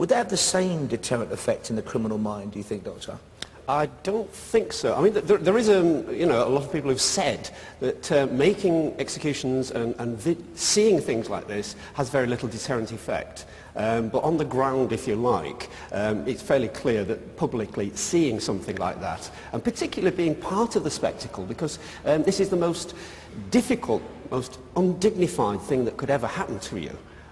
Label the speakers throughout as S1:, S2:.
S1: Would they have the same deterrent effect in the criminal mind, do you think, Doctor?
S2: I don't think so. I mean, there is a lot of people who've said that making executions and seeing things like this has very little deterrent effect. But on the ground, if you like, it's fairly clear that publicly seeing something like that, and particularly being part of the spectacle, because this is the most difficult, most undignified thing that could ever happen to you,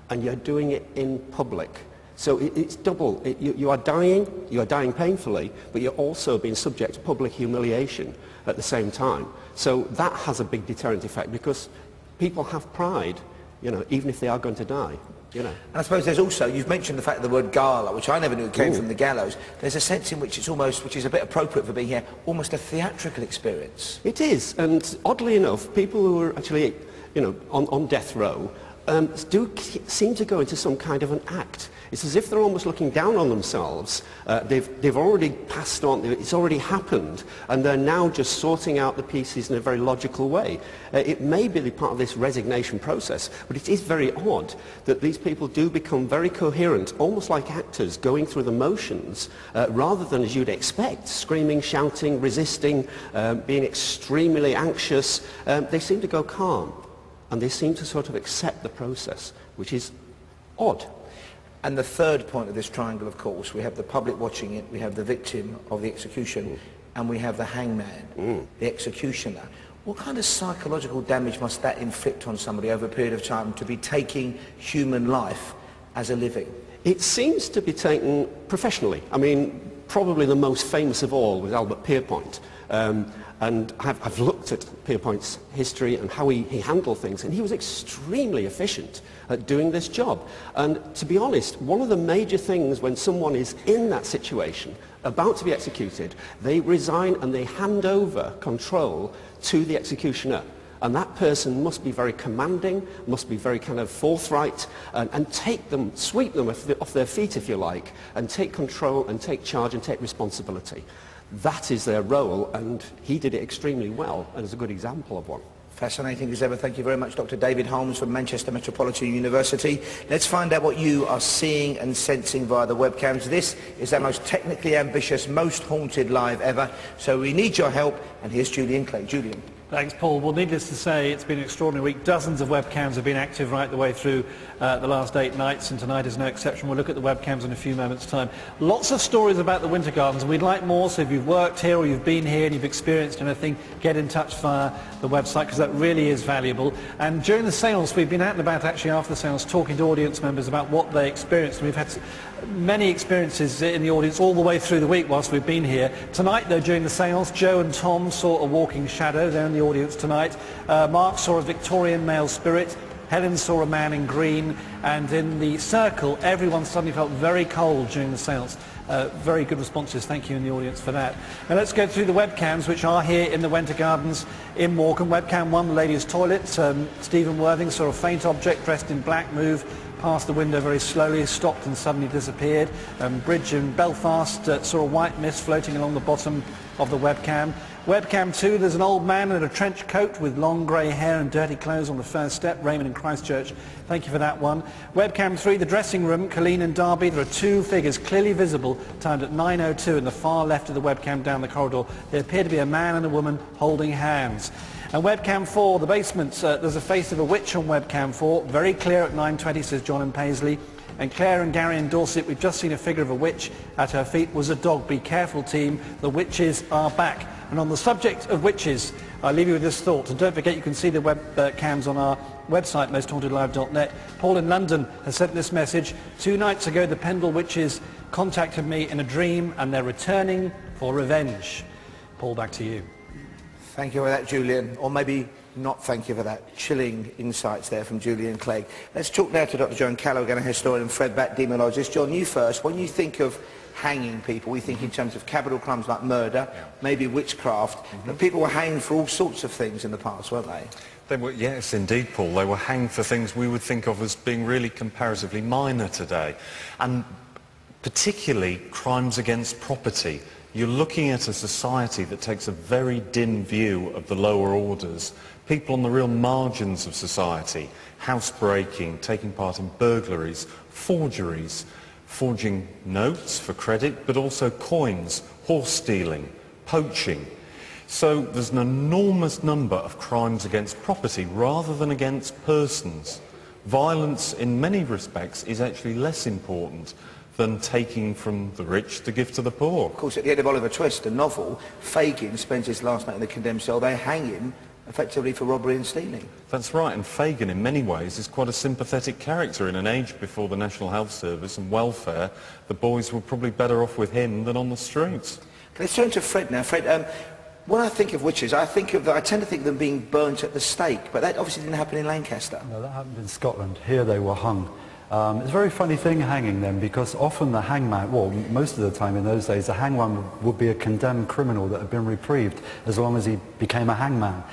S2: and you're doing it in public. So it's double. You are dying painfully, but you're also being subject to public humiliation at the same time. So that has a big deterrent effect, because people have pride, even if they are going to die. And
S1: I suppose there's also, you've mentioned the fact of the word gala, which I never knew came from the gallows. There's a sense in which it's almost, which is a bit appropriate for being here, almost a theatrical experience.
S2: It is, and oddly enough, people who are actually, on death row do seem to go into some kind of an act. It's as if they're almost looking down on themselves. They've already passed on, it's already happened, and they're now just sorting out the pieces in a very logical way. It may be part of this resignation process, but it is very odd that these people do become very coherent, almost like actors going through the motions, rather than, as you'd expect, screaming, shouting, resisting, being extremely anxious. They seem to go calm, and they seem to sort of accept the process, which is odd.
S1: And the third point of this triangle, of course, we have the public watching it, we have the victim of the execution, and we have the hangman, the executioner. What kind of psychological damage must that inflict on somebody over a period of time to be taking human life as a living?
S2: It seems to be taken professionally. I mean, probably the most famous of all was Albert Pierpoint. And I've looked at Pierpoint's history and how he handled things, and he was extremely efficient at doing this job. And to be honest, one of the major things when someone is in that situation, about to be executed, they resign and they hand over control to the executioner. And that person must be very commanding, must be very kind of forthright, and sweep them off their feet, if you like, and take control and take charge and take responsibility. That is their role, and he did it extremely well, and is a good example of one.
S1: Fascinating as ever. Thank you very much, Dr. David Holmes from Manchester Metropolitan University. Let's find out what you are seeing and sensing via the webcams. This is our most technically ambitious, most haunted live ever, so we need your help, and here's Julian Clegg. Julian.
S3: Thanks, Paul. Well, needless to say, it's been an extraordinary week. Dozens of webcams have been active right the way through the last 8 nights, and tonight is no exception. We'll look at the webcams in a few moments' time. Lots of stories about the Winter Gardens, and we'd like more, so if you've worked here or you've been here and you've experienced anything, get in touch via the website, because that really is valuable. And during the seance, we've been out and about, actually, after the seance, talking to audience members about what they experienced. And we've had many experiences in the audience all the way through the week whilst we've been here. Tonight, though, during the seance, Joe and Tom saw a walking shadow. They're in the audience tonight. Mark saw a Victorian male spirit. Helen saw a man in green. And in the circle, everyone suddenly felt very cold during the seance. Very good responses. Thank you in the audience for that. Now let's go through the webcams, which are here in the Winter Gardens in Morecambe. Webcam 1, the ladies' toilet. Stephen Worthing saw a faint object dressed in black move past the window very slowly, stopped and suddenly disappeared. Bridge in Belfast saw a white mist floating along the bottom of the webcam. Webcam 2, there's an old man in a trench coat with long grey hair and dirty clothes on the first step. Raymond in Christchurch, thank you for that one. Webcam 3, the dressing room, Colleen and Derby. There are 2 figures clearly visible, timed at 9:02 in the far left of the webcam down the corridor. They appear to be a man and a woman holding hands. And webcam 4, the basement, there's a face of a witch on webcam 4, very clear at 9:20, says John and Paisley. And Claire and Gary in Dorset, we've just seen a figure of a witch. At her feet was a dog. Be careful, team, the witches are back. And on the subject of witches, I'll leave you with this thought. And don't forget, you can see the webcams on our website, mosthauntedlive.net. Paul in London has sent this message. 2 nights ago, the Pendle witches contacted me in a dream, and they're returning for revenge. Paul, back to you.
S1: Thank you for that, Julian. Or maybe not thank you for that. Chilling insights there from Julian Clegg. Let's talk now to Dr. John Callaghan, a historian, Fred Batt, demonologist. John, you first. When you think of hanging people, we think in terms of capital crimes like murder, maybe witchcraft, but people were hanged for all sorts of things in the past, weren't they?
S4: They were, yes, indeed, Paul. They were hanged for things we would think of as being really comparatively minor today, and particularly crimes against property. You're looking at a society that takes a very dim view of the lower orders, people on the real margins of society, housebreaking, taking part in burglaries, forgeries, forging notes for credit, but also coins, horse stealing, poaching. So there's an enormous number of crimes against property rather than against persons. Violence in many respects is actually less important than taking from the rich to give to the poor.
S1: Of course, at the end of Oliver Twist, the novel, Fagin spends his last night in the condemned cell. They hang him effectively for robbery and stealing.
S4: That's right, and Fagin in many ways is quite a sympathetic character. In an age before the National Health Service and welfare, the boys were probably better off with him than on the streets.
S1: Let's turn to Fred now. Fred, when I think of witches, I tend to think of them being burnt at the stake, but that obviously didn't happen in Lancaster.
S5: No, that happened in Scotland. Here they were hung. It's a very funny thing hanging them, because often the hangman, well, most of the time in those days, the hangman would be a condemned criminal that had been reprieved as long as he became a hangman.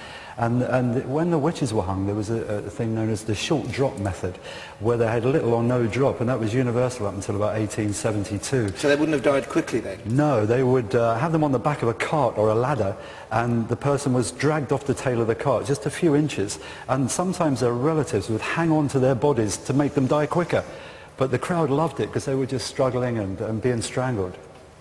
S5: And when the witches were hung, there was a thing known as the short drop method, where they had little or no drop, and that was universal up until about 1872.
S1: So they wouldn't have died quickly then?
S5: No, they would have them on the back of a cart or a ladder, and the person was dragged off the tail of the cart just a few inches, and sometimes their relatives would hang on to their bodies to make them die quicker. But the crowd loved it because they were just struggling and being strangled.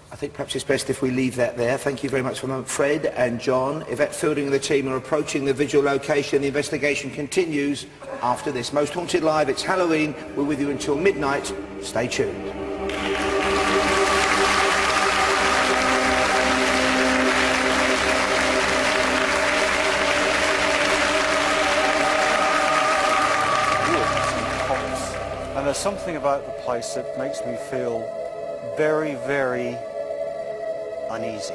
S1: I think perhaps it's best if we leave that there. Thank you very much for a moment. Fred and John, Yvette Fielding and the team are approaching the vigil location. The investigation continues after this. Most Haunted Live, it's Halloween. We're with you until midnight. Stay tuned.
S6: And there's something about the place that makes me feel very, very uneasy.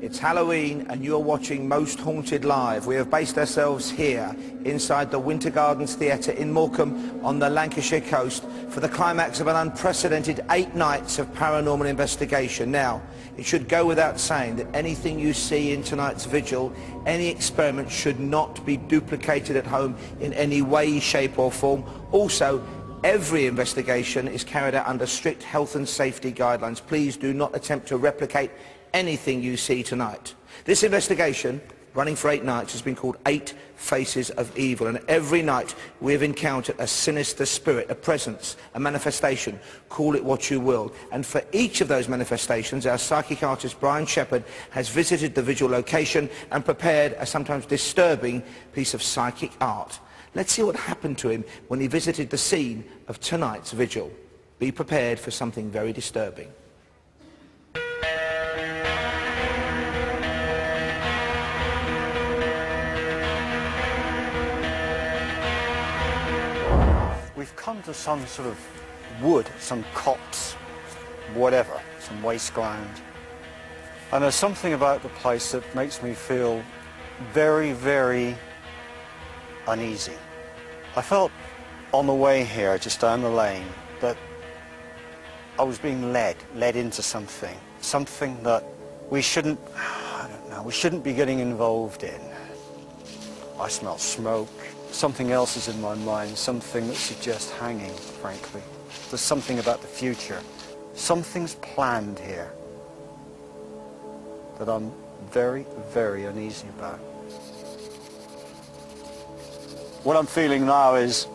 S1: It's Halloween and you're watching Most Haunted Live. We have based ourselves here inside the Winter Gardens Theatre in Morecambe on the Lancashire coast for the climax of an unprecedented 8 nights of paranormal investigation. Now, it should go without saying that anything you see in tonight's vigil, any experiment should not be duplicated at home in any way, shape or form. Also, every investigation is carried out under strict health and safety guidelines. Please do not attempt to replicate anything you see tonight. This investigation, running for 8 nights, has been called 8 Faces of Evil, and every night we have encountered a sinister spirit, a presence, a manifestation, call it what you will. And for each of those manifestations, our psychic artist Brian Shepherd has visited the vigil location and prepared a sometimes disturbing piece of psychic art. Let's see what happened to him when he visited the scene of tonight's vigil. Be prepared for something very disturbing.
S6: We've come to some sort of wood, some copse, whatever, some waste ground. And there's something about the place that makes me feel very, very uneasy. I felt on the way here, just down the lane, that I was being led into something that we shouldn't, I don't know, we shouldn't be getting involved in. I smell smoke. Something else is in my mind, something that suggests hanging, frankly. There's something about the future. Something's planned here that I'm very, very uneasy about. What I'm feeling now is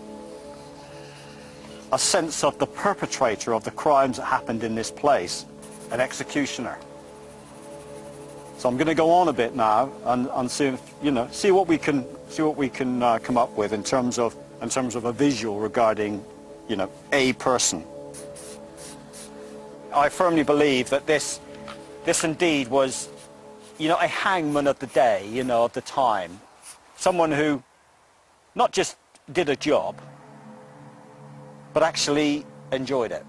S6: a sense of the perpetrator of the crimes that happened in this place, an executioner. So I'm going to go on a bit now and see if, see what we can come up with in terms of a visual regarding, a person. I firmly believe that this indeed was, a hangman of the day, of the time, someone who not just did a job, but actually enjoyed it.